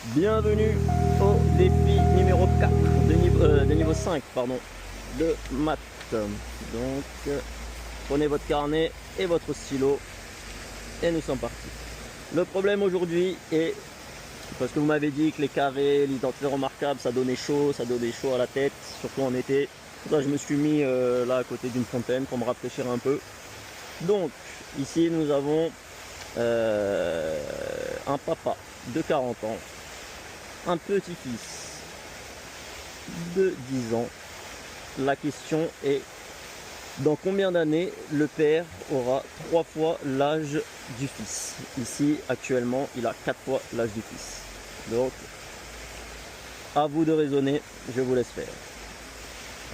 Bienvenue au défi numéro 4 de niveau 5 pardon, de maths. Donc prenez votre carnet et votre stylo et nous sommes partis. Le problème aujourd'hui est, parce que vous m'avez dit que les carrés, l'identité remarquable, ça donnait chaud à la tête, surtout en été. Là je me suis mis là à côté d'une fontaine pour me rafraîchir un peu. Donc ici nous avons un papa de 40 ans, un petit-fils de 10 ans. La question est: dans combien d'années le père aura 3 fois l'âge du fils? Ici, actuellement, il a 4 fois l'âge du fils. Donc, à vous de raisonner, je vous laisse faire.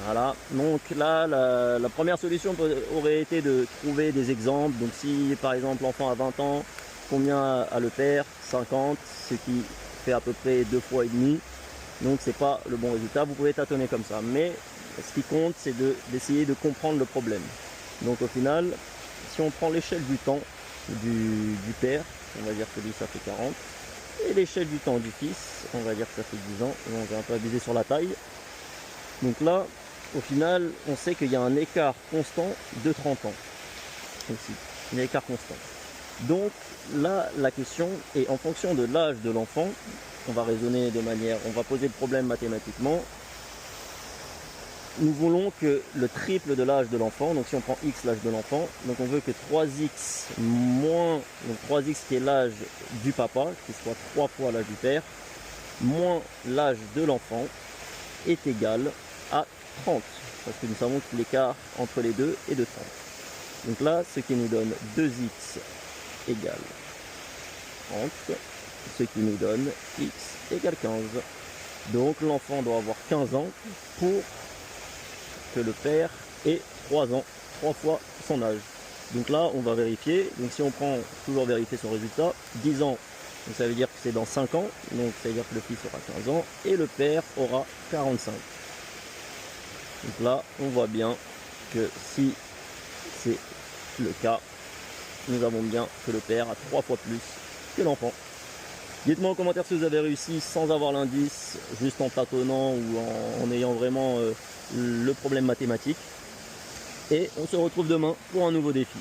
Voilà, donc là, la première solution aurait été de trouver des exemples. Donc si, par exemple, l'enfant a 20 ans, combien a le père? 50, ce qui fait à peu près 2 fois et demi. Donc c'est pas le bon résultat, vous pouvez tâtonner comme ça. Mais ce qui compte, c'est d'essayer de comprendre le problème. Donc au final, si on prend l'échelle du temps du père, on va dire que lui ça fait 40, et l'échelle du temps du fils, on va dire que ça fait 10 ans, donc on va un peu abuser sur la taille. Donc là, au final, on sait qu'il y a un écart constant de 30 ans. Aussi, un écart constant. Donc là, la question est en fonction de l'âge de l'enfant. On va raisonner de manière, on va poser le problème mathématiquement. Nous voulons que le triple de l'âge de l'enfant, donc si on prend x l'âge de l'enfant, donc on veut que 3x moins, donc 3x qui est l'âge du papa, qui soit 3 fois l'âge du père, moins l'âge de l'enfant, est égal à 30. Parce que nous savons que l'écart entre les deux est de 30. Donc là, ce qui nous donne 2x égale 30, ce qui nous donne x égale 15. Donc l'enfant doit avoir 15 ans pour que le père ait 3 ans, 3 fois son âge. Donc là, on va vérifier. Donc si on prend, toujours vérifier son résultat, 10 ans, donc ça veut dire que c'est dans 5 ans, donc ça veut dire que le fils aura 15 ans et le père aura 45. Donc là, on voit bien que si c'est le cas, nous avons bien que le père a 3 fois plus que l'enfant. Dites-moi en commentaire si vous avez réussi sans avoir l'indice, juste en tâtonnant ou en ayant vraiment le problème mathématique. Et on se retrouve demain pour un nouveau défi.